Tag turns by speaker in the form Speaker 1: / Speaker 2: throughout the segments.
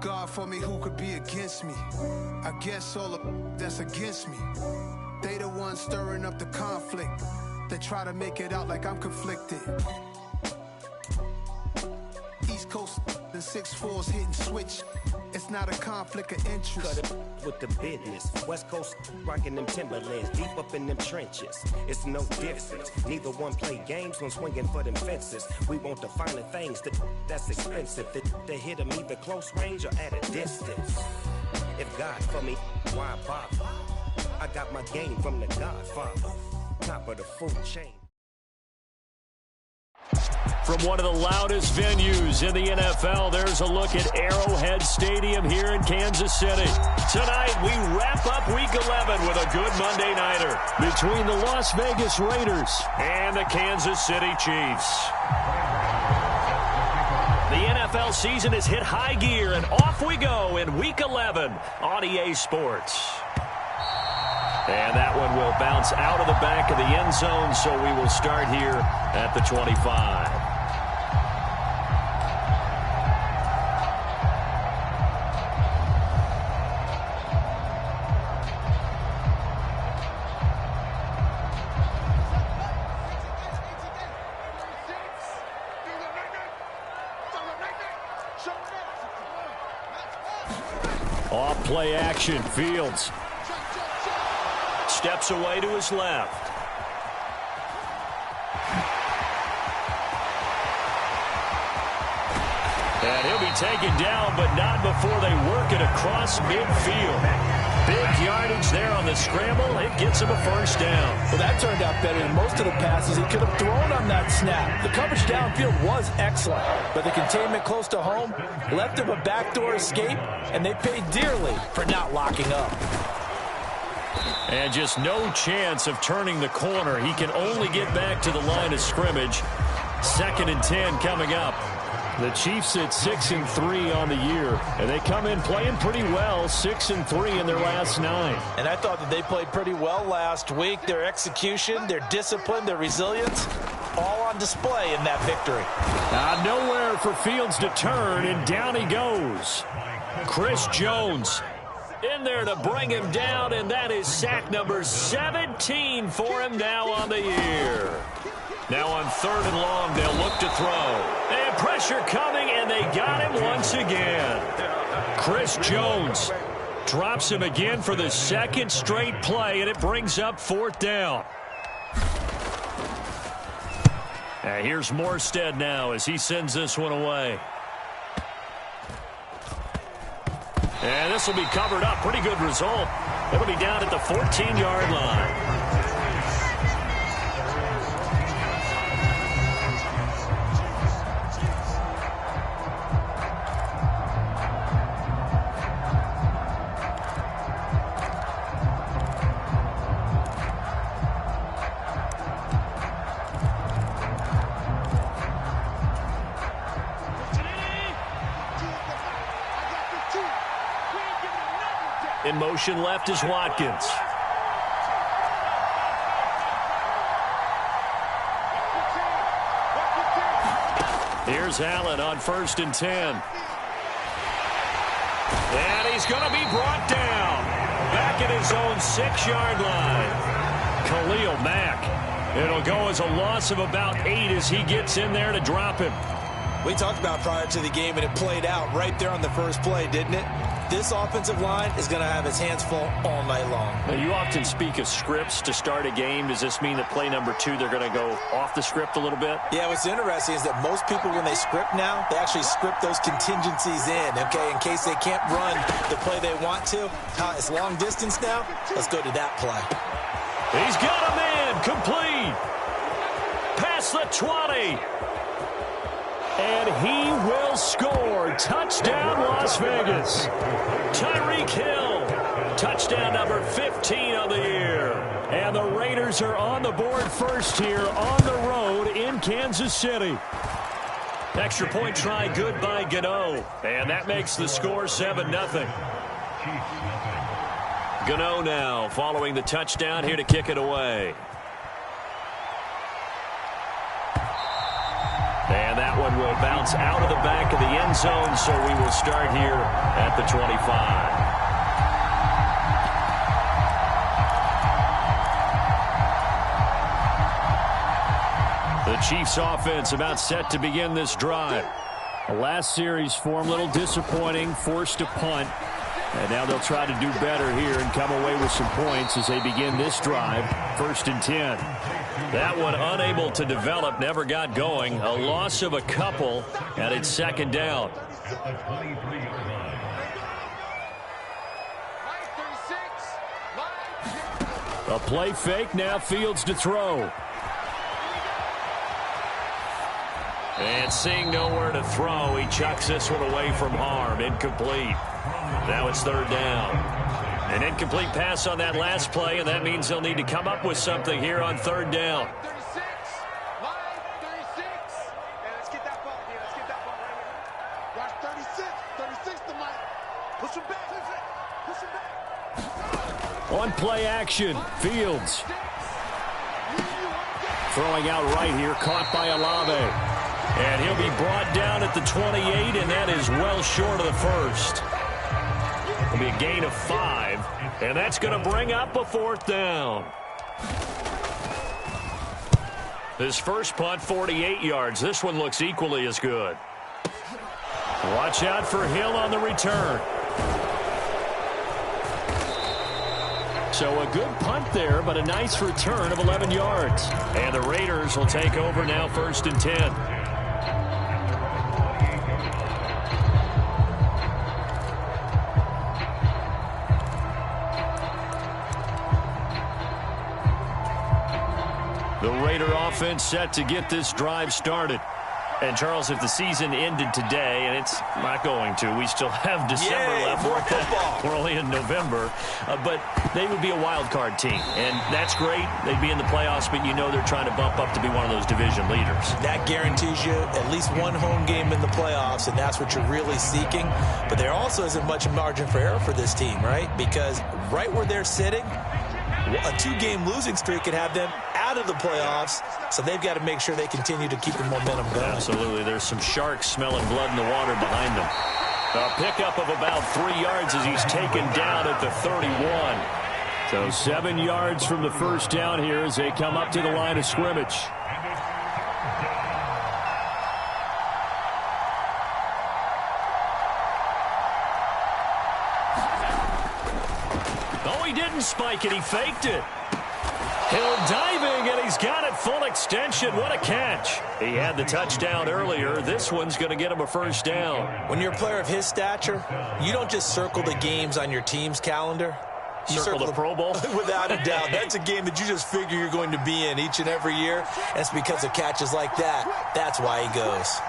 Speaker 1: God for me, who could be against me? I guess all of that's against me. They the ones stirring up the conflict. They try to make it out like I'm conflicted. East Coast and 6'4's hitting switch. It's not a conflict of interest.
Speaker 2: Cut it with the business. West Coast rocking them Timberlands, deep up in them trenches. It's no difference. Neither one play games when swinging for them fences. We want the finer things that's expensive. They hit them either close range or at a distance. If God for me, why bother? I got my game from the Godfather. Top of the food chain.
Speaker 3: From one of the loudest venues in the NFL, there's a look at Arrowhead Stadium here in Kansas City. Tonight, we wrap up Week 11 with a good Monday nighter between the Las Vegas Raiders and the Kansas City Chiefs. The NFL season has hit high gear, and off we go in Week 11 on EA Sports. And that one will bounce out of the back of the end zone, so we will start here at the 25. Off play action, Fields steps away to his left. And he'll be taken down, but not before they work it across midfield. Big yardage there on the scramble. It gets him a first down.
Speaker 4: Well, that turned out better than most of the passes he could have thrown on that snap. The coverage downfield was excellent, but the containment close to home left him a backdoor escape, and they paid dearly for not locking up.
Speaker 3: And just no chance of turning the corner. He can only get back to the line of scrimmage. 2nd and 10 coming up. The Chiefs sit 6-3 on the year, and they come in playing pretty well, 6-3 in their last 9.
Speaker 4: And I thought that they played pretty well last week. Their execution, their discipline, their resilience, all on display in that victory.
Speaker 3: Nowhere for Fields to turn, and down he goes. Chris Jones in there to bring him down, and that is sack number 17 for him now on the year. Now on 3rd and long, they'll look to throw. And pressure coming, and they got him once again. Chris Jones drops him again for the 2nd straight play, and it brings up 4th down. And here's Morstead now as he sends this one away. And this will be covered up. Pretty good result. It'll be down at the 14-yard line. In motion left is Watkins. Here's Allen on 1st and 10. And he's going to be brought down. Back at his own 6-yard line. Khalil Mack. It'll go as a loss of about 8 as he gets in there to drop him.
Speaker 4: We talked about prior to the game, and it played out right there on the first play, didn't it? This offensive line is going to have its hands full all night long.
Speaker 3: Now, you often speak of scripts to start a game. Does this mean that play number 2, they're going to go off the script a little bit?
Speaker 4: Yeah, what's interesting is that most people, when they script now, they actually script those contingencies in, okay, in case they can't run the play they want to. It's long distance now. Let's go to that play.
Speaker 3: He's got a man complete. Past the 20. And he will score. Touchdown, Las Vegas. Tyreek Hill. Touchdown number 15 on the year. And the Raiders are on the board first here on the road in Kansas City. Extra point try good by Gano. And that makes the score 7-0. Gano now following the touchdown here to kick it away. And that one one will bounce out of the back of the end zone, so we will start here at the 25. The Chiefs offense about set to begin this drive. The last series form a little disappointing, forced a punt. And now they'll try to do better here and come away with some points as they begin this drive. 1st and 10. That one unable to develop, never got going. A loss of a couple, and it's 2nd down. A play fake, now Fields to throw. And seeing nowhere to throw, he chucks this one away from harm. Incomplete. Now it's 3rd down. An incomplete pass on that last play, and that means they'll need to come up with something here on 3rd down.
Speaker 5: 36. Line 36. And let's get that ball. Yeah, let's get that ball right here. Watch 36. 36 to Mike. Push him back. Push him back.
Speaker 3: On play action, Fields. Throwing out right here, caught by Olave. And he'll be brought down at the 28, and that is well short of the first. It'll be a gain of 5, and that's going to bring up a 4th down. His first punt, 48 yards. This one looks equally as good. Watch out for Hill on the return. So a good punt there, but a nice return of 11 yards. And the Raiders will take over now, 1st and 10. The Raider offense set to get this drive started. And, Charles, if the season ended today, and it's not going to, we still have December left.
Speaker 4: More football.
Speaker 3: We're only in November. But they would be a wild card team. And that's great. They'd be in the playoffs, but you know they're trying to bump up to be one of those division leaders.
Speaker 4: That guarantees you at least one home game in the playoffs, and that's what you're really seeking. But there also isn't much margin for error for this team, right? Because right where they're sitting, a 2-game losing streak could have them out of the playoffs, so they've got to make sure they continue to keep the momentum going.
Speaker 3: Absolutely. There's some sharks smelling blood in the water behind them. A pickup of about 3 yards as he's taken down at the 31. So 7 yards from the first down here as they come up to the line of scrimmage. Oh, he didn't spike it. He faked it. Hill diving, and he's got it full extension. What a catch. He had the touchdown earlier. This one's going to get him a 1st down.
Speaker 4: When you're a player of his stature, you don't just circle the games on your team's calendar. You
Speaker 3: circle the Pro Bowl?
Speaker 4: Without a doubt. That's a game that you just figure you're going to be in each and every year. And it's because of catches like that. That's why he goes.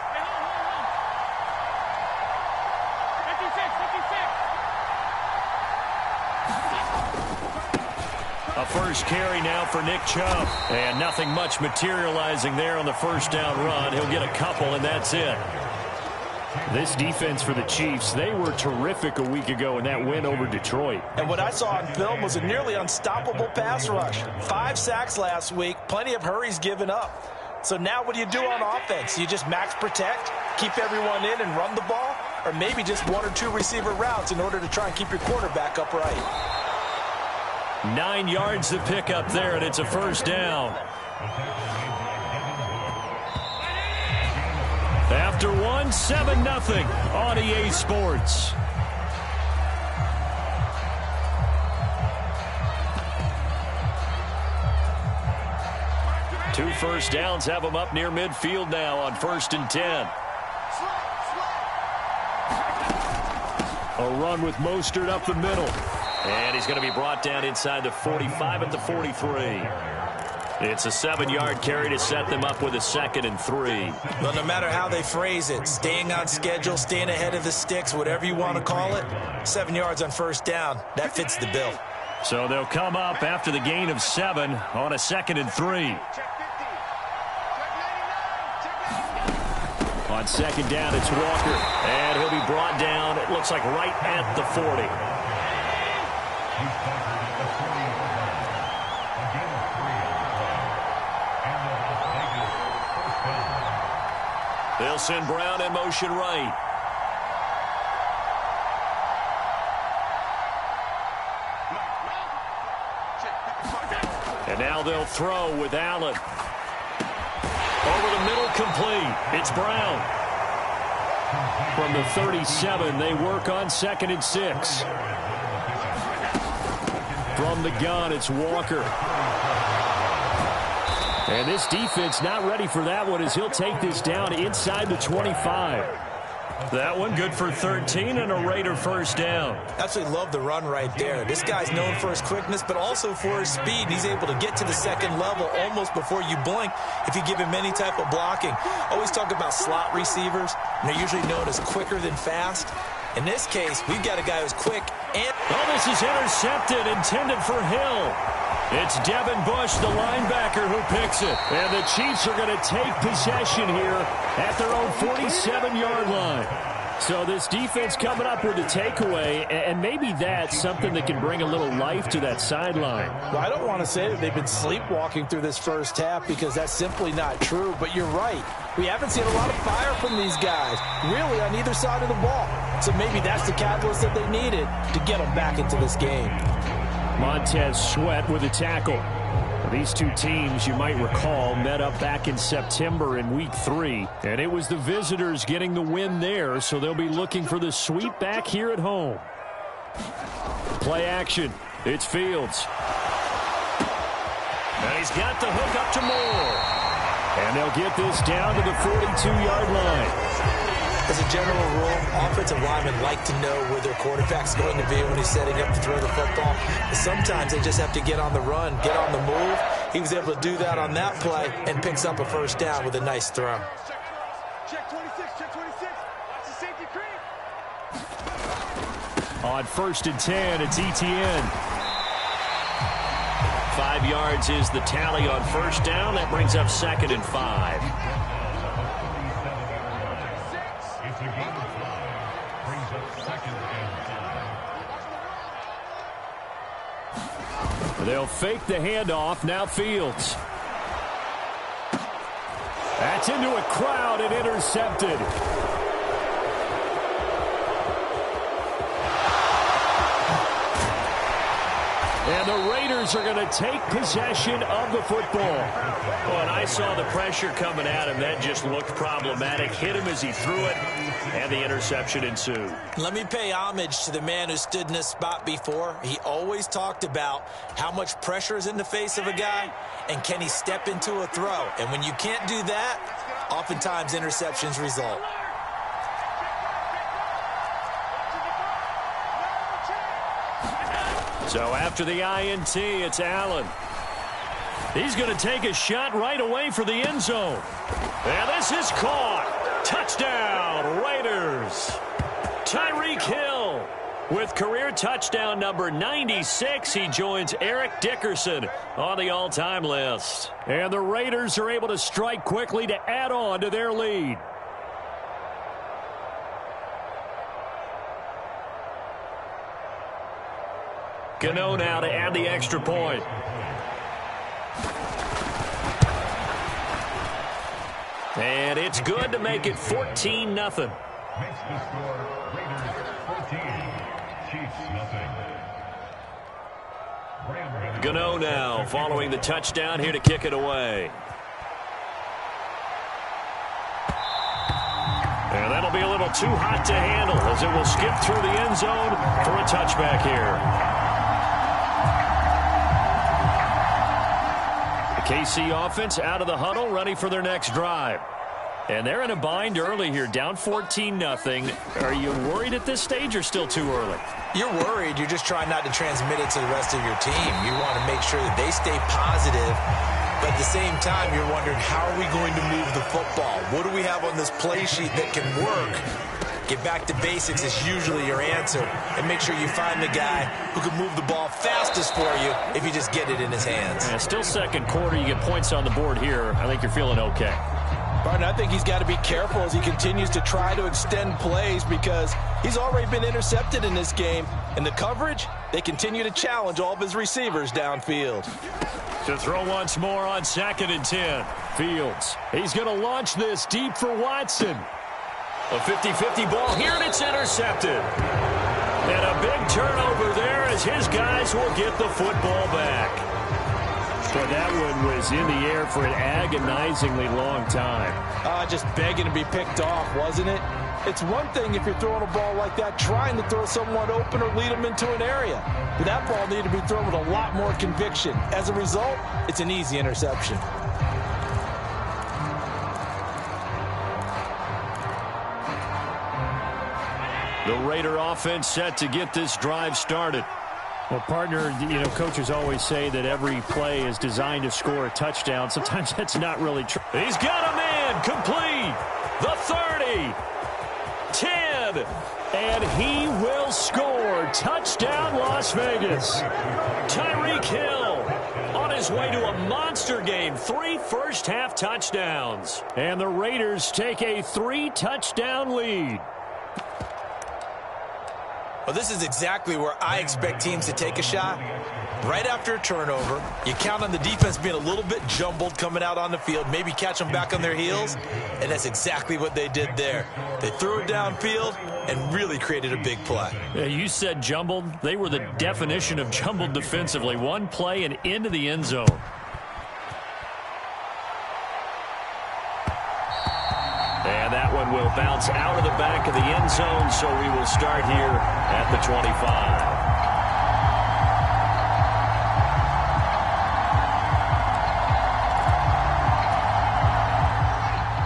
Speaker 3: A first carry now for Nick Chubb. And nothing much materializing there on the 1st down run. He'll get a couple, and that's it. This defense for the Chiefs, they were terrific a week ago in that win over Detroit.
Speaker 4: And what I saw on film was a nearly unstoppable pass rush. 5 sacks last week, plenty of hurries given up. So now what do you do on offense? You just max protect, keep everyone in and run the ball? Or maybe just 1 or 2 receiver routes in order to try and keep your quarterback upright?
Speaker 3: 9 yards to pick up there, and it's a 1st down. After one, 7-0 on EA Sports. Two first downs have them up near midfield now on 1st and 10. A run with Mostert up the middle. And he's going to be brought down inside the 45 at the 43. It's a 7-yard carry to set them up with a 2nd and 3.
Speaker 4: Well, no matter how they phrase it, staying on schedule, staying ahead of the sticks, whatever you want to call it, 7 yards on 1st down, that fits the bill.
Speaker 3: So they'll come up after the gain of 7 on a 2nd and 3. On 2nd down, it's Walker. And he'll be brought down, it looks like right at the 40. They'll send Brown in motion right. And now they'll throw with Allen. Over the middle, complete. It's Brown. From the 37, they work on 2nd and 6. From the gun, it's Walker. And this defense not ready for that one as he'll take this down inside the 25. That one good for 13 and a Raider first down.
Speaker 4: Absolutely love the run right there. This guy's known for his quickness, but also for his speed. He's able to get to the second level almost before you blink if you give him any type of blocking. Always talk about slot receivers, and they're usually known as quicker than fast. In this case, we've got a guy who's quick and...
Speaker 3: Oh, this is intercepted, intended for Hill. It's Devin Bush, the linebacker, who picks it. And the Chiefs are going to take possession here at their own 47-yard line. So this defense coming up with a takeaway, and maybe that's something that can bring a little life to that sideline.
Speaker 4: Well, I don't want to say that they've been sleepwalking through this first half because that's simply not true, but you're right. We haven't seen a lot of fire from these guys, really, on either side of the ball. So maybe that's the catalyst that they needed to get them back into this game.
Speaker 3: Montez Sweat with a tackle. These two teams, you might recall, met up back in September in Week 3, and it was the visitors getting the win there, so they'll be looking for the sweep back here at home. Play action. It's Fields. And he's got the hook up to Moore. And they'll get this down to the 42-yard line.
Speaker 4: As a general rule, offensive linemen like to know where their quarterback's going to be when he's setting up to throw the football. But sometimes they just have to get on the run, get on the move. He was able to do that on that play and picks up a first down with a nice throw.
Speaker 5: Check 26, check 26. That's the safety, Krich.
Speaker 3: On 1st and 10, it's ETN. 5 yards is the tally on first down. That brings up 2nd and 5. They'll fake the handoff. Now Fields. That's into a crowd and intercepted. And the Raiders are going to take possession of the football. Well, and I saw the pressure coming at him. That just looked problematic. Hit him as he threw it, and the interception ensued.
Speaker 4: Let me pay homage to the man who stood in this spot before. He always talked about how much pressure is in the face of a guy, and can he step into a throw. And when you can't do that, oftentimes interceptions result.
Speaker 3: So after the INT, it's Allen. He's going to take a shot right away for the end zone. And this is caught. Touchdown, Raiders. Tyreek Hill with career touchdown number 96. He joins Eric Dickerson on the all-time list. And the Raiders are able to strike quickly to add on to their lead. Gano now to add the extra point. And it's good to make it 14-0.
Speaker 6: Makes the score Raiders 14, Chiefs nothing.
Speaker 3: Gano now following the touchdown here to kick it away. And that'll be a little too hot to handle as it will skip through the end zone for a touchback here. KC offense out of the huddle, ready for their next drive. And they're in a bind early here, down 14-0. Are you worried at this stage or still too early?
Speaker 4: You're worried. You're just trying not to transmit it to the rest of your team. You want to make sure that they stay positive. But at the same time, you're wondering, how are we going to move the football? What do we have on this play sheet that can work? Get back to basics is usually your answer. And make sure you find the guy who can move the ball fastest for you if you just get it in his hands.
Speaker 3: Yeah, still second quarter. You get points on the board here. I think you're feeling okay.
Speaker 7: Barton, I think he's got to be careful as he continues to try to extend plays because he's already been intercepted in this game. And the coverage, they continue to challenge all of his receivers downfield.
Speaker 3: To throw once more on 2nd and 10. Fields. He's going to launch this deep for Watson. A 50-50 ball here, and it's intercepted. And a big turnover there as his guys will get the football back. But that one was in the air for an agonizingly long time.
Speaker 4: Just begging to be picked off, wasn't it? It's one thing if you're throwing a ball like that, trying to throw someone open or lead them into an area. But that ball needed to be thrown with a lot more conviction. As a result, it's an easy interception.
Speaker 3: The Raider offense set to get this drive started.
Speaker 8: Well, partner, coaches always say that every play is designed to score a touchdown. Sometimes that's not really true.
Speaker 3: He's got a man complete. The 30. 10. And he will score. Touchdown, Las Vegas. Tyreek Hill on his way to a monster game. 3 first-half touchdowns.
Speaker 8: And the Raiders take a 3-touchdown lead.
Speaker 7: Well, this is exactly where I expect teams to take a shot. Right after a turnover, you count on the defense being a little bit jumbled coming out on the field, maybe catch them back on their heels, and that's exactly what they did there. They threw it downfield and really created a big play.
Speaker 8: Yeah, you said jumbled. They were the definition of jumbled defensively. One play and into the end zone.
Speaker 3: And that one will bounce out of the back of the end zone, so we will start here at the 25.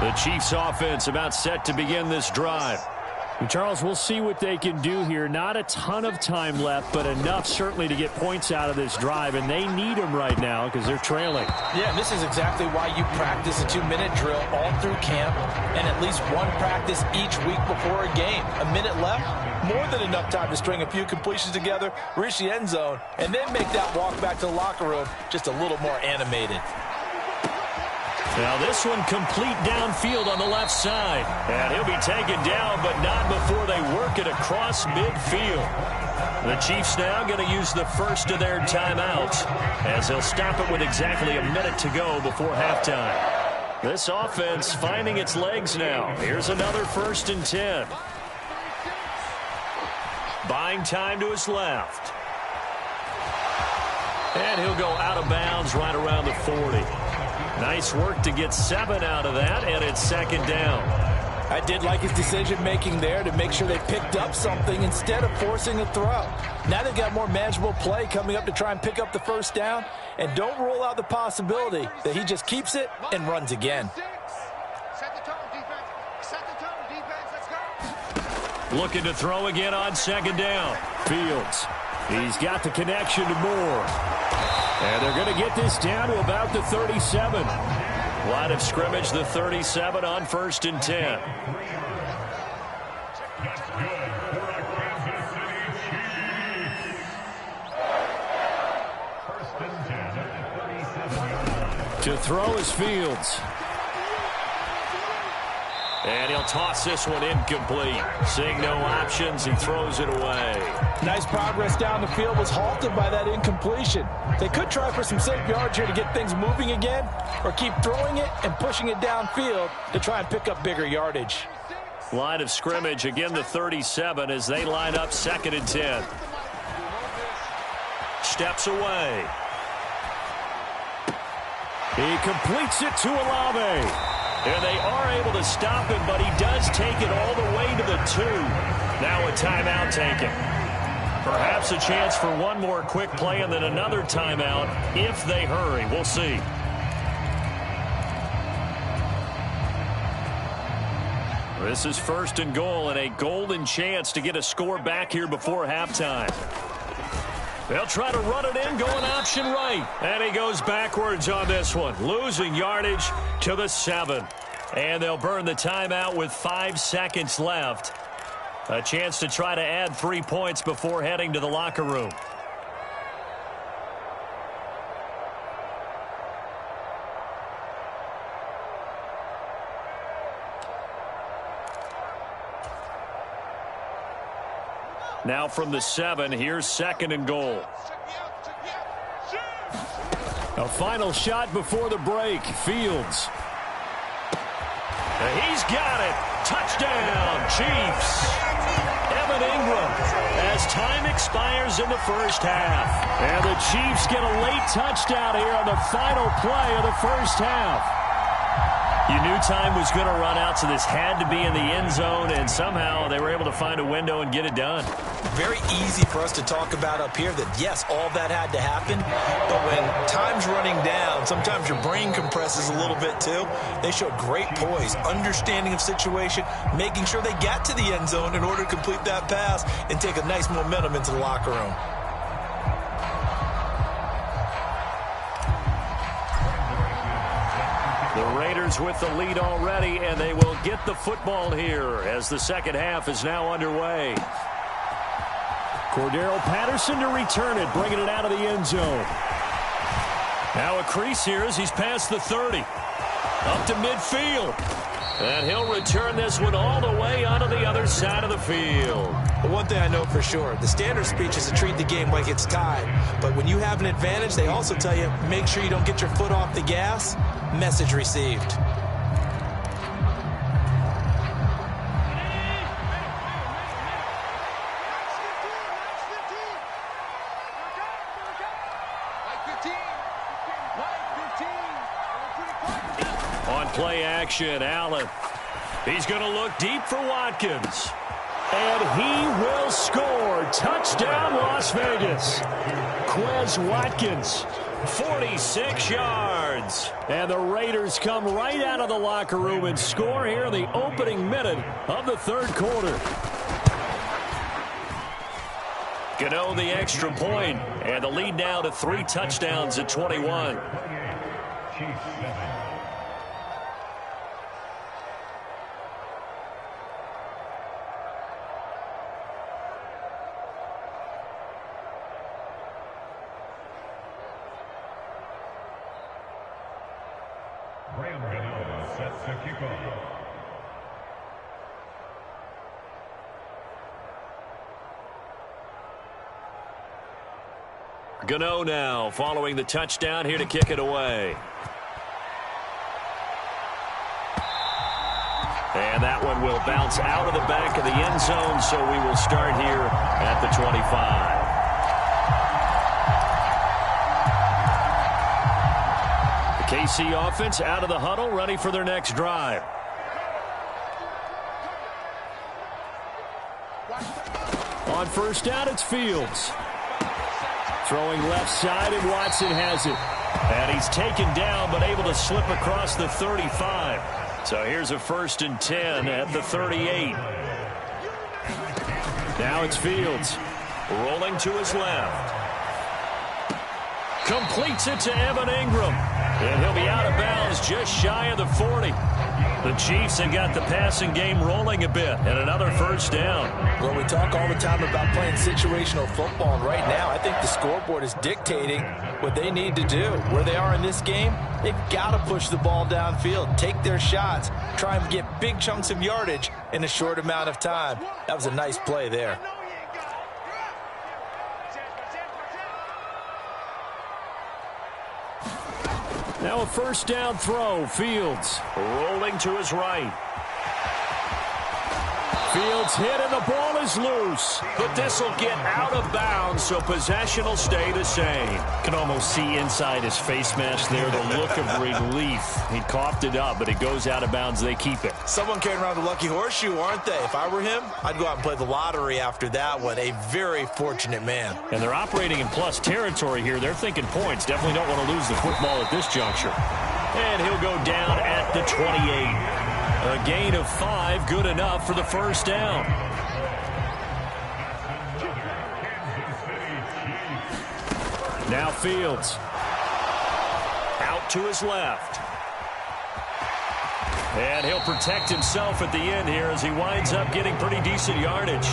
Speaker 3: The Chiefs offense about set to begin this drive.
Speaker 8: And Charles, we'll see what they can do here. Not a ton of time left, but enough certainly to get points out of this drive, and they need them right now because they're trailing.
Speaker 4: Yeah, and this is exactly why you practice a 2-minute drill all through camp and at least one practice each week before a game. A minute left, more than enough time to string a few completions together, reach the end zone, and then make that walk back to the locker room just a little more animated.
Speaker 3: Now this one complete downfield on the left side. And he'll be taken down, but not before they work it across midfield. The Chiefs now going to use the first of their timeouts as they'll stop it with exactly a minute to go before halftime. This offense finding its legs now. Here's another 1st and 10. Buying time to his left. And he'll go out of bounds right around the 40. Nice work to get 7 out of that, and it's 2nd down.
Speaker 4: I did like his decision-making there to make sure they picked up something instead of forcing a throw. Now they've got more manageable play coming up to try and pick up the 1st down, and don't rule out the possibility that he just keeps it and runs again.
Speaker 5: Set the tone, defense. Set the tone, defense. Let's go.
Speaker 3: Looking to throw again on 2nd down. Fields. He's got the connection to Moore. And they're going to get this down to about the 37. Line of scrimmage, the 37 on 1st and 10. To throw is Fields. And he'll toss this one incomplete. Seeing no options, he throws it away.
Speaker 4: Nice progress down the field, was halted by that incompletion. They could try for some safe yards here to get things moving again, or keep throwing it and pushing it downfield to try and pick up bigger yardage.
Speaker 3: Line of scrimmage, again the 37 as they line up 2nd and 10. Steps away. He completes it to Olave. And they are able to stop him, but he does take it all the way to the 2. Now a timeout taken. Perhaps a chance for one more quick play and then another timeout if they hurry. We'll see. This is 1st and goal and a golden chance to get a score back here before halftime. They'll try to run it in, going option right. And he goes backwards on this one, losing yardage to the 7. And they'll burn the timeout with 5 seconds left. A chance to try to add 3 points before heading to the locker room. Now from the 7, here's 2nd and goal.
Speaker 8: A final shot before the break. Fields. He's got it. Touchdown, Chiefs. Evan Ingram as time expires in the first half. And the Chiefs get a late touchdown here on the final play of the first half. You knew time was going to run out, so this had to be in the end zone, and somehow they were able to find a window and get it done.
Speaker 7: Very easy for us to talk about up here that, yes, all that had to happen, but when time's running down, sometimes your brain compresses a little bit too. They showed great poise, understanding of situation, making sure they got to the end zone in order to complete that pass and take a nice momentum into the locker room.
Speaker 8: The Raiders with the lead already, and they will get the football here as the second half is now underway. Cordero Patterson to return it, bringing it out of the end zone. Now a Krich here as he's past the 30. Up to midfield. And he'll return this one all the way onto the other side of the field.
Speaker 7: But one thing I know for sure, the standard speech is to treat the game like it's tied. But when you have an advantage, they also tell you, make sure you don't get your foot off the gas. Message received.
Speaker 8: On play action, Allen. He's going to look deep for Watkins. And he will score. Touchdown, Las Vegas. Quez Watkins, 46 yards. And the Raiders come right out of the locker room and score here in the opening minute of the third quarter. Gano the extra point, and the lead now to 3 touchdowns at 21.
Speaker 6: Sets the kickoff.
Speaker 8: Gano now following the touchdown here to kick it away. And that one will bounce out of the back of the end zone, so we will start here at the 25. KC offense out of the huddle, ready for their next drive. On first down, it's Fields. Throwing left side, and Watson has it. And he's taken down, but able to slip across the 35. So here's a 1st and 10 at the 38. Now it's Fields. Rolling to his left. Completes it to Evan Ingram. And he'll be out of bounds just shy of the 40. The Chiefs have got the passing game rolling a bit, and another first down.
Speaker 7: Well, we talk all the time about playing situational football, and right now I think the scoreboard is dictating what they need to do. Where they are in this game, they've got to push the ball downfield, take their shots, try and get big chunks of yardage in a short amount of time. That was a nice play there.
Speaker 8: Now a first down throw. Fields rolling to his right. Fields hit and the ball is loose. But this will get out of bounds, so possession will stay the same. Can almost see inside his face mask there the look of relief. He coughed it up, but it goes out of bounds. They keep it.
Speaker 7: Someone carrying around the lucky horseshoe, aren't they? If I were him, I'd go out and play the lottery after that one. A very fortunate man.
Speaker 8: And they're operating in plus territory here. They're thinking points. Definitely don't want to lose the football at this juncture. And he'll go down at the 28. A gain of 5, good enough for the first down. Now Fields. Out to his left. And he'll protect himself at the end here as he winds up getting pretty decent yardage.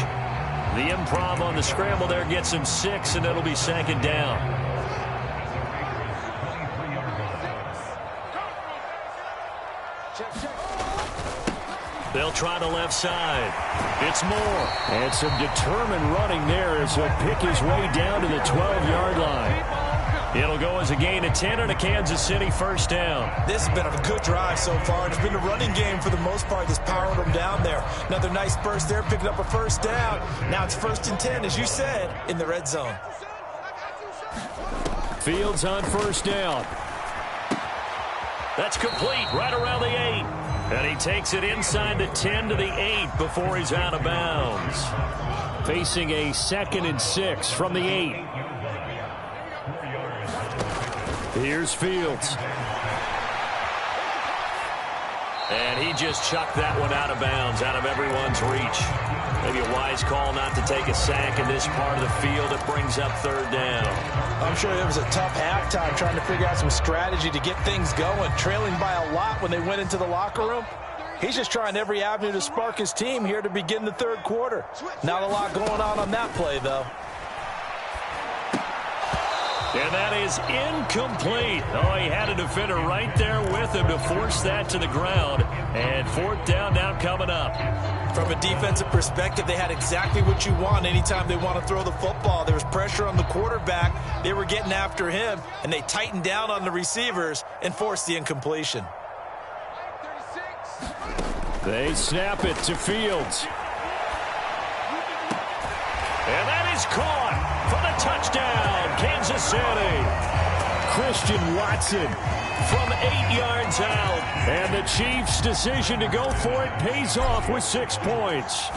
Speaker 8: The improv on the scramble there gets him 6, and it'll be 2nd down. They'll try the left side. It's Moore. And some determined running there as he'll pick his way down to the 12-yard line.
Speaker 3: It'll go as a gain of 10 and a Kansas City first down.
Speaker 7: This has been a good drive so far. It's been a running game for the most part that's powering them down there. Another nice burst there, picking up a first down. Now it's 1st and 10, as you said, in the red zone.
Speaker 3: Fields on first down. That's complete right around the 8. And he takes it inside the 10 to the 8 before he's out of bounds. Facing a 2nd and 6 from the 8. Here's Fields. And he just chucked that one out of bounds, out of everyone's reach. Maybe a wise call not to take a sack in this part of the field. It brings up 3rd down.
Speaker 4: I'm sure it was a tough halftime trying to figure out some strategy to get things going, trailing by a lot when they went into the locker room. He's just trying every avenue to spark his team here to begin the 3rd quarter. Not a lot going on that play, though.
Speaker 3: And that is incomplete. Oh, he had a defender right there with him to force that to the ground. And 4th down now coming up.
Speaker 7: From a defensive perspective, they had exactly what you want anytime they want to throw the football. There was pressure on the quarterback. They were getting after him, and they tightened down on the receivers and forced the incompletion.
Speaker 3: They snap it to Fields. And that is caught for the touchdown, Kansas City. Christian Watson from 8 yards out. And the Chiefs' decision to go for it pays off with 6 points.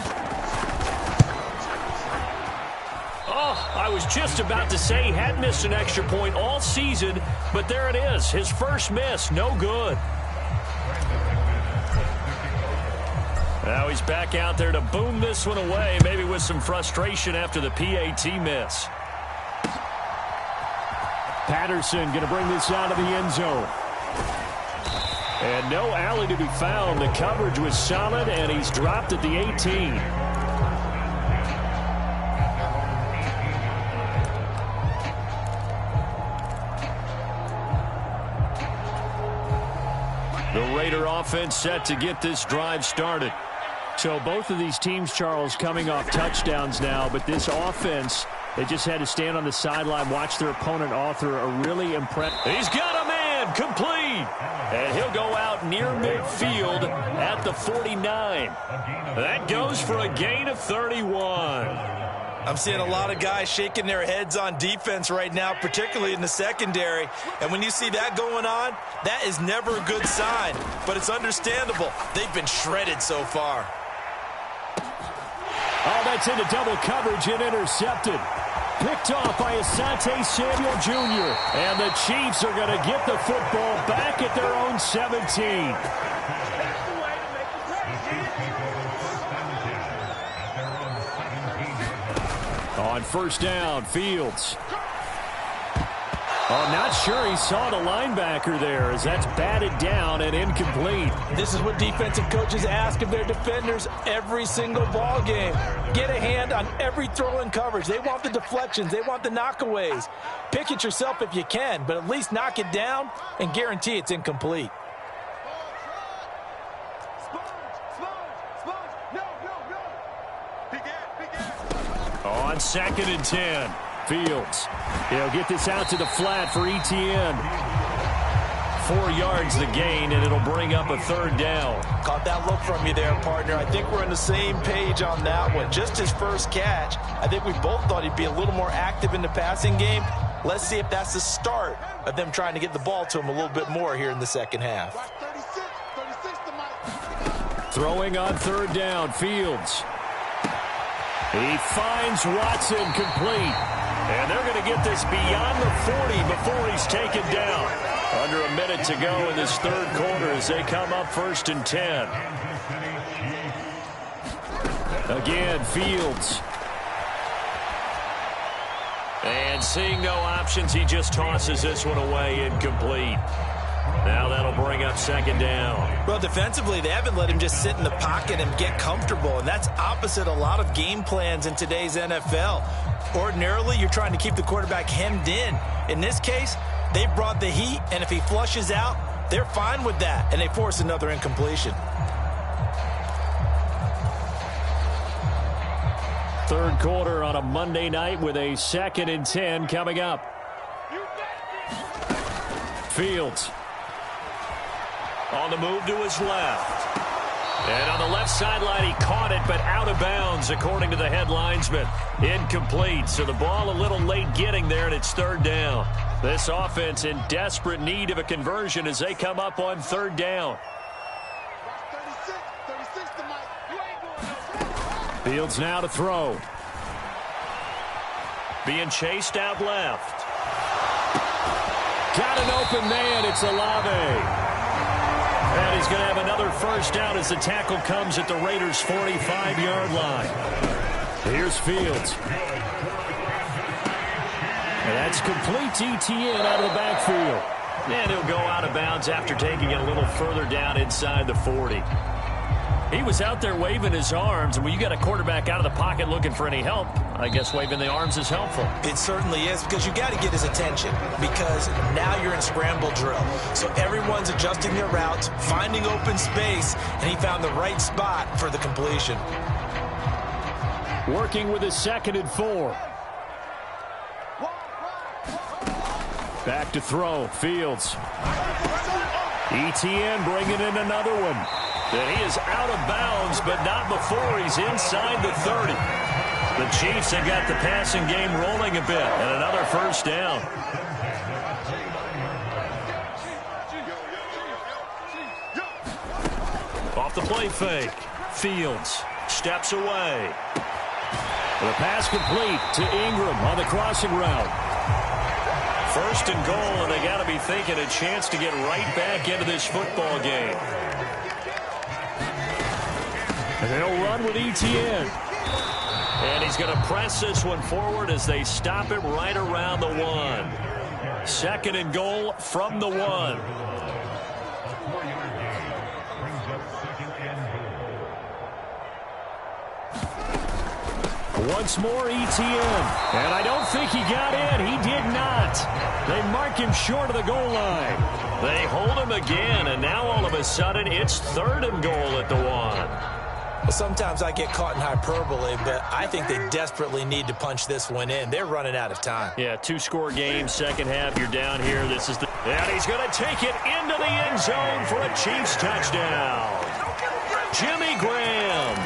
Speaker 3: Oh, I was just about to say he had missed an extra point all season, but there it is. His first miss, no good. Now he's back out there to boom this one away, maybe with some frustration after the PAT miss. Patterson going to bring this out of the end zone. And no alley to be found. The coverage was solid, and he's dropped at the 18. The Raider offense set to get this drive started. So both of these teams, Charles, coming off touchdowns now, but this offense, they just had to stand on the sideline, watch their opponent author a really impressive. He's got a man, complete. And he'll go out near midfield at the 49. That goes for a gain of 31.
Speaker 7: I'm seeing a lot of guys shaking their heads on defense right now, particularly in the secondary. And when you see that going on, that is never a good sign. But it's understandable. They've been shredded so far.
Speaker 3: Oh, that's into double coverage and intercepted. Picked off by Asante Samuel Jr. And the Chiefs are going to get the football back at their own 17. On first down, Fields. Oh, not sure he saw the linebacker there as that's batted down and incomplete.
Speaker 4: This is what defensive coaches ask of their defenders every single ball game. Get a hand on every throw in coverage. They want the deflections. They want the knockaways. Pick it yourself if you can, but at least knock it down and guarantee it's incomplete.
Speaker 3: On 2nd and 10. Fields. He'll get this out to the flat for Etienne. 4 yards the gain, and it'll bring up a 3rd down.
Speaker 4: Caught that look from you there, partner. I think we're on the same page on that one. Just his first catch. I think we both thought he'd be a little more active in the passing game. Let's see if that's the start of them trying to get the ball to him a little bit more here in the second half.
Speaker 3: Throwing on 3rd down, Fields. He finds Watson complete. And they're going to get this beyond the 40 before he's taken down. Under a minute to go in this 3rd quarter as they come up 1st and 10. Again, Fields. And seeing no options, he just tosses this one away, incomplete. Now that'll bring up 2nd down.
Speaker 7: Well, defensively, they haven't let him just sit in the pocket and get comfortable, and that's opposite a lot of game plans in today's NFL. Ordinarily, you're trying to keep the quarterback hemmed in. In this case, they brought the heat, and if he flushes out, they're fine with that, and they force another incompletion.
Speaker 3: 3rd quarter on a Monday night with a 2nd and 10 coming up. Fields. On the move to his left. And on the left sideline, he caught it, but out of bounds, according to the head linesman. Incomplete, so the ball a little late getting there, and it's third down. This offense in desperate need of a conversion as they come up on third down.
Speaker 5: 36 to Mike. You ain't going no.
Speaker 3: Fields now to throw. Being chased out left. Got an open man. It's Olave. And he's going to have another first down as the tackle comes at the Raiders' 45-yard line. Here's Fields. And that's complete to Etienne out of the backfield. And he'll go out of bounds after taking it a little further down inside the 40. He was out there waving his arms, and when you got a quarterback out of the pocket looking for any help, I guess waving the arms is helpful.
Speaker 7: It certainly is, because you got to get his attention, because now you're in scramble drill. So everyone's adjusting their routes, finding open space, and he found the right spot for the completion.
Speaker 3: Working with his 2nd and 4. Back to throw. Fields. Etienne bringing in another one. And he is out of bounds, but not before he's inside the 30. The Chiefs have got the passing game rolling a bit, and another first down. Off the play fake. Fields steps away. The pass complete to Ingram on the crossing route. First and goal, and they got to be thinking a chance to get right back into this football game. And they'll run with Etienne. And he's going to press this one forward as they stop it right around the 1. 2nd and goal from the 1. Once more, Etienne. And I don't think he got in. He did not. They mark him short of the goal line. They hold him again, and now all of a sudden it's 3rd and goal at the 1.
Speaker 7: Well, sometimes I get caught in hyperbole, but I think they desperately need to punch this one in. They're running out of time.
Speaker 3: Yeah, 2-score game, second half, you're down here. This is the... And he's going to take it into the end zone for a Chiefs touchdown. Jimmy Graham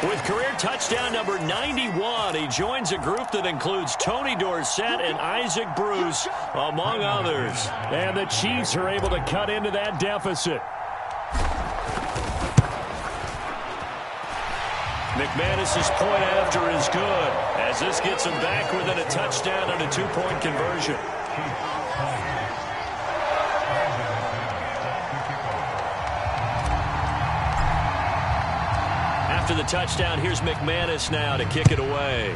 Speaker 3: with career touchdown number 91. He joins a group that includes Tony Dorsett and Isaac Bruce, among others. And the Chiefs are able to cut into that deficit. McManus's point after is good, as this gets him back within a touchdown and a 2-point conversion. After the touchdown, here's McManus now to kick it away.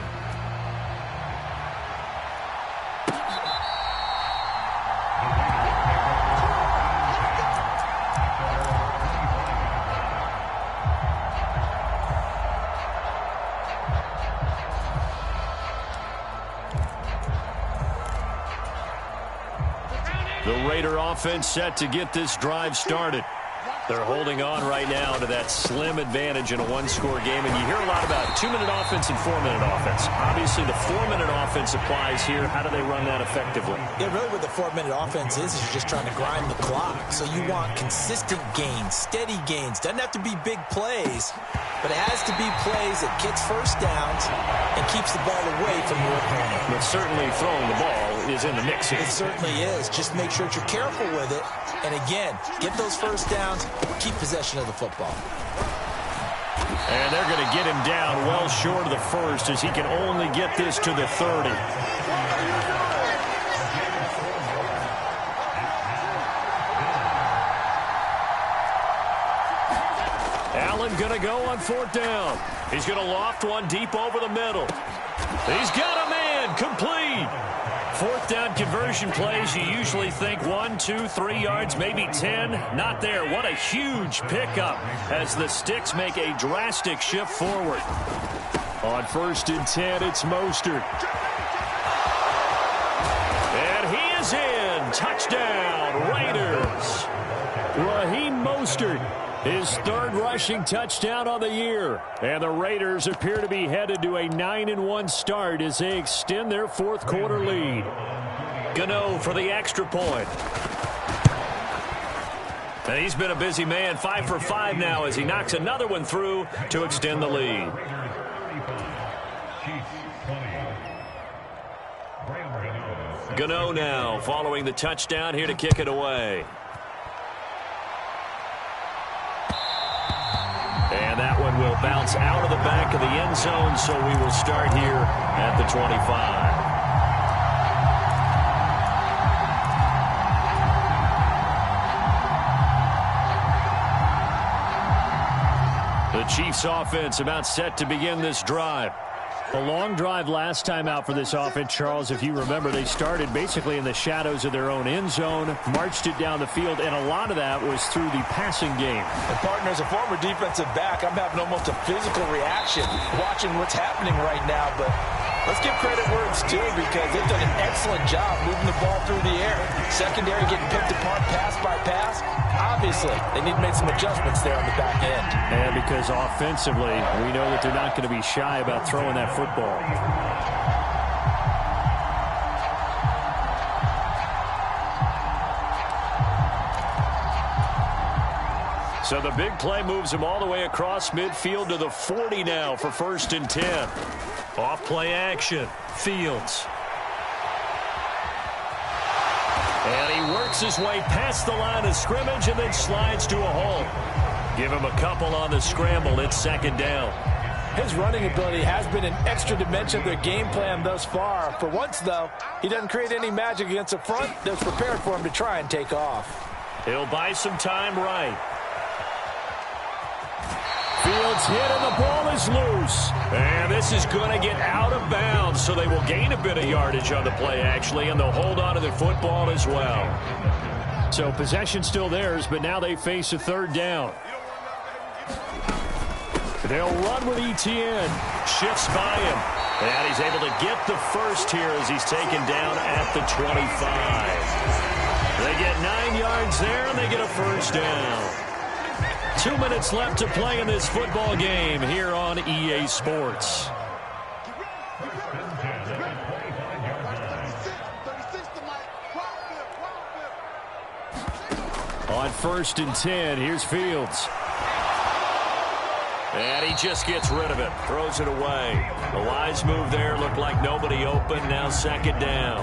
Speaker 3: The Raider offense set to get this drive started. They're holding on right now to that slim advantage in a 1-score game. And you hear a lot about 2-minute offense and 4-minute offense. Obviously, the 4-minute offense applies here. How do they run that effectively?
Speaker 7: Yeah, really what the 4-minute offense is you're just trying to grind the clock. So you want consistent gains, steady gains. Doesn't have to be big plays, but it has to be plays that gets first downs and keeps the ball away from your opponent.
Speaker 3: But certainly throwing the ball is in the mix here.
Speaker 7: It certainly is. Just make sure that you're careful with it. And again, get those first downs, keep possession of the football.
Speaker 3: And they're going to get him down well short of the first, as he can only get this to the 30. Allen going to go on 4th down. He's going to loft one deep over the middle. He's got a man, complete. 4th down conversion plays, you usually think 1, 2, 3 yards, maybe 10. Not there. What a huge pickup as the Sticks make a drastic shift forward. On 1st and 10, it's Mostert. And he is in. Touchdown, Raiders. Raheem Mostert, his 3rd rushing touchdown on the year. And the Raiders appear to be headed to a 9-1 start as they extend their 4th quarter lead. Gano for the extra point. And he's been a busy man, 5 for 5 now as he knocks another one through to extend the lead. Gano now following the touchdown here to kick it away. And that one will bounce out of the back of the end zone, so we will start here at the 25. The Chiefs offense about set to begin this drive. A long drive last time out for this offense, Charles. If you remember, they started basically in the shadows of their own end zone, marched it down the field, and a lot of that was through the passing game.
Speaker 4: And partner, as a former defensive back, I'm having almost a physical reaction watching what's happening right now. But let's give credit where it's due because they've done an excellent job moving the ball through the air. Secondary getting picked apart pass by pass. Obviously, they need to make some adjustments there on the back end.
Speaker 3: And because offensively, we know that they're not going to be shy about throwing that football. So the big play moves him all the way across midfield to the 40 now for 1st and 10. Off play action. Fields. And he works his way past the line of scrimmage and then slides to a hole. Give him a couple on the scramble. It's 2nd down.
Speaker 4: His running ability has been an extra dimension of their game plan thus far. For once, though, he doesn't create any magic against the front that's prepared for him to try and take off.
Speaker 3: He'll buy some time right. Fields hit and the ball is loose. And this is going to get out of bounds, so they will gain a bit of yardage on the play, actually, and they'll hold on to the football as well. So possession still theirs, but now they face a 3rd down. They'll run with Etienne. Shifts by him. And he's able to get the first here as he's taken down at the 25. They get 9 yards there, and they get a 1st down. 2 minutes left to play in this football game here on EA Sports. On 1st and 10, here's Fields. And he just gets rid of it, throws it away. The wise move there, looked like nobody open, now 2nd down.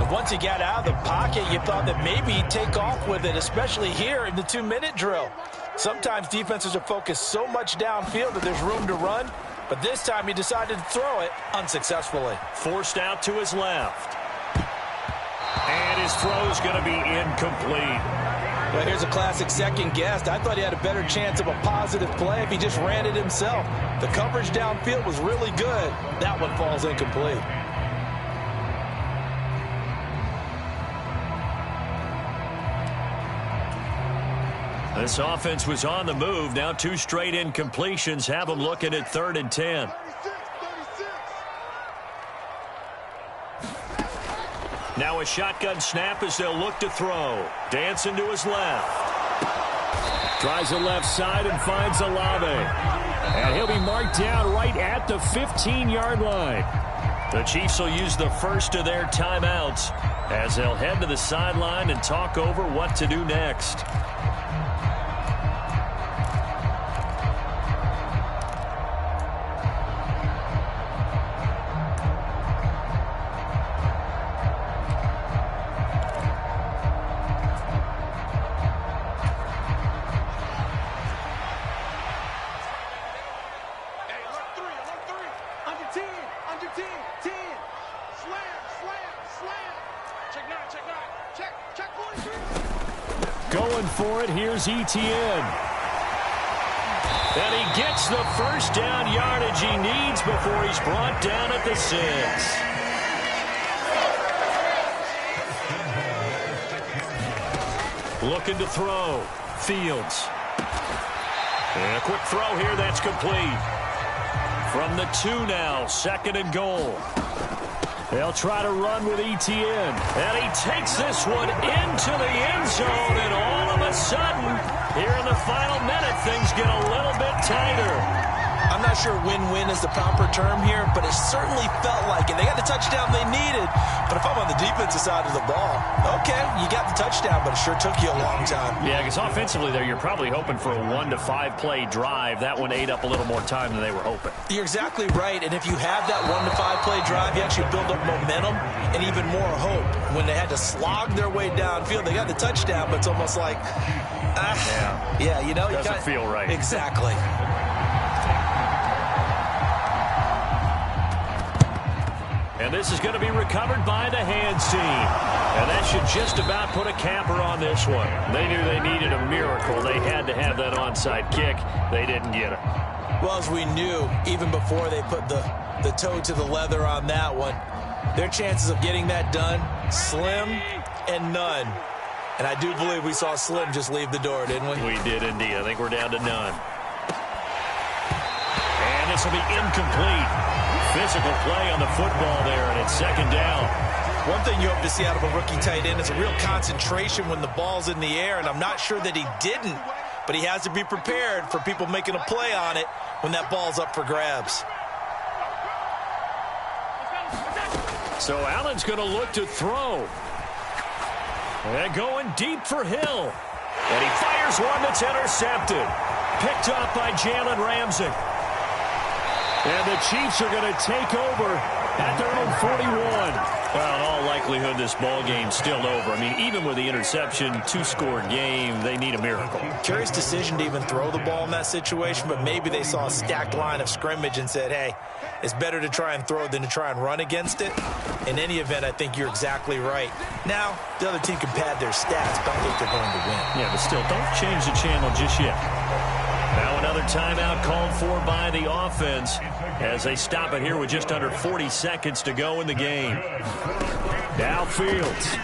Speaker 4: And once he got out of the pocket, you thought that maybe he'd take off with it, especially here in the 2-minute drill. Sometimes defenses are focused so much downfield that there's room to run, but this time he decided to throw it unsuccessfully.
Speaker 3: Forced out to his left. And his throw's going to be incomplete.
Speaker 4: Well, here's a classic second guess. I thought he had a better chance of a positive play if he just ran it himself. The coverage downfield was really good. That one falls incomplete.
Speaker 3: This offense was on the move. Now 2 straight incompletions have them looking at 3rd and 10. Now a shotgun snap as they'll look to throw. Dancing to his left. Tries the left side and finds Olave. And he'll be marked down right at the 15-yard line. The Chiefs will use the first of their timeouts as they'll head to the sideline and talk over what to do next. Going for it, here's Etienne. And he gets the 1st down yardage he needs before he's brought down at the 6. Looking to throw. Fields. And a quick throw here, that's complete. From the 2 now, 2nd and goal. They'll try to run with Etienne. And he takes this one into the end zone. And all of a sudden, here in the final minute, things get a little bit tighter.
Speaker 7: I'm not sure win-win is the proper term here, but it certainly felt like it. They got the touchdown they needed, but if I'm on the defensive side of the ball, okay, you got the touchdown, but it sure took you a long time.
Speaker 3: Yeah, because offensively there, you're probably hoping for a 1 to 5 play drive. That one ate up a little more time than they were hoping.
Speaker 7: You're exactly right, and if you have that 1 to 5 play drive, you actually build up momentum and even more hope. When they had to slog their way downfield, they got the touchdown, but it's almost like, yeah, you know.
Speaker 3: Doesn't feel right.
Speaker 7: Exactly.
Speaker 3: And this is going to be recovered by the hands team. And that should just about put a capper on this one. They knew they needed a miracle. They had to have that onside kick. They didn't get it.
Speaker 7: Well, as we knew, even before they put the toe to the leather on that one, their chances of getting that done, slim and none. And I do believe we saw Slim just leave the door, didn't we?
Speaker 3: We did indeed. I think we're down to none. And this will be incomplete. Physical play on the football there, and it's second down.
Speaker 7: One thing you hope to see out of a rookie tight end is a real concentration when the ball's in the air, and I'm not sure that he didn't, but he has to be prepared for people making a play on it when that ball's up for grabs.
Speaker 3: So Allen's going to look to throw. And going deep for Hill. And he fires one that's intercepted. Picked up by Jalen Ramsey. And the Chiefs are going to take over at their own 41. Well, in all likelihood, this ball game's still over. I mean, even with the interception, 2-score game, they need a miracle.
Speaker 7: Curious decision to even throw the ball in that situation, but maybe they saw a stacked line of scrimmage and said, hey, it's better to try and throw than to try and run against it. In any event, I think you're exactly right. Now, the other team can pad their stats, but I think they're going to win.
Speaker 3: Yeah, but still, don't change the channel just yet. Now another timeout called for by the offense as they stop it here with just under 40 seconds to go in the game. Now Fields.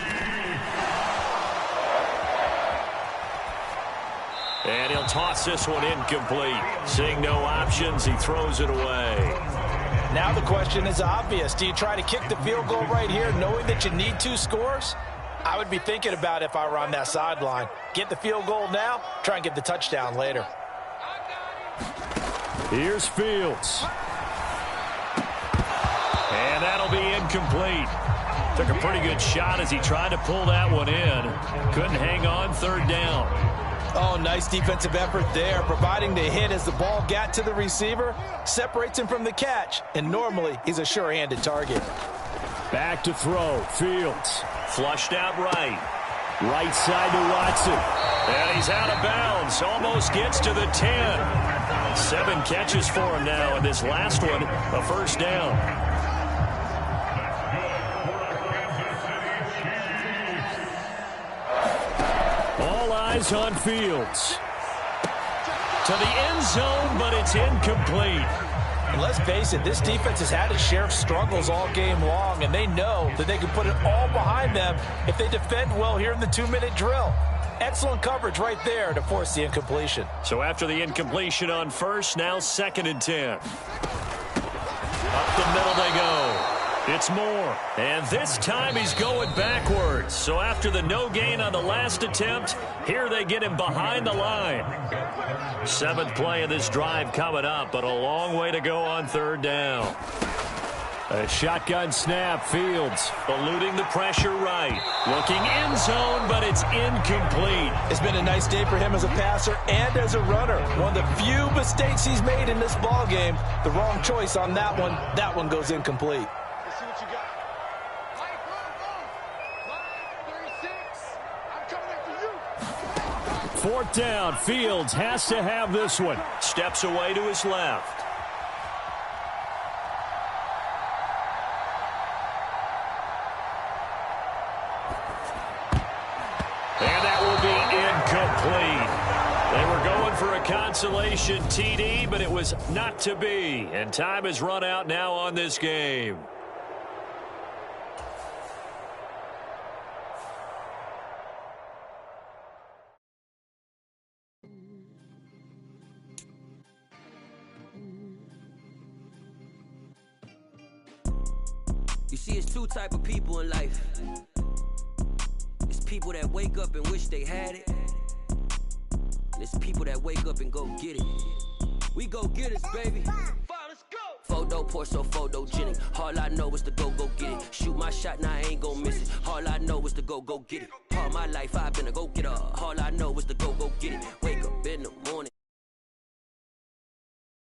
Speaker 3: And he'll toss this one incomplete. Seeing no options, he throws it away.
Speaker 7: Now the question is obvious. Do you try to kick the field goal right here knowing that you need 2 scores? I would be thinking about it if I were on that sideline. Get the field goal now, try and get the touchdown later.
Speaker 3: Here's Fields. And that'll be incomplete. Took a pretty good shot as he tried to pull that one in. Couldn't hang on, third down.
Speaker 7: Oh, nice defensive effort there, providing the hit as the ball got to the receiver, separates him from the catch, and normally he's a sure-handed target.
Speaker 3: Back to throw, Fields. Flushed out right. Right side to Watson. And he's out of bounds. Almost gets to the 10. 7 catches for him now, and this last one, a first down. All eyes on Fields. To the end zone, but it's incomplete.
Speaker 7: And let's face it, this defense has had its share of struggles all game long, and they know that they can put it all behind them if they defend well here in the 2-minute drill. Excellent coverage right there to force the incompletion.
Speaker 3: So after the incompletion on first, now 2nd and 10. Up the middle they go. It's Moore. And this time he's going backwards. So after the no gain on the last attempt, here they get him behind the line. 7th play of this drive coming up, but a long way to go on third down. A shotgun snap, Fields eluding the pressure right. Looking end zone, but it's incomplete.
Speaker 7: It's been a nice day for him as a passer and as a runner. One of the few mistakes he's made in this ball game. The wrong choice on that one. That one goes incomplete.
Speaker 5: Let's see what you got. 36. I'm coming after you.
Speaker 3: 4th down. Fields has to have this one. Steps away to his left. They were going for a consolation TD, but it was not to be. And time has run out now on this game.
Speaker 9: You see, it's 2 type of people in life. It's people that wake up and wish they had it. And it's people that wake up and go get it. We go get it, baby. Let's go. Photo pour so photogenic. All I know is to go get it. Shoot my shot, now I ain't gon' miss it. All I know is to go get it. All my life I've been a go getter. All I know is to go get it. Wake up in the morning.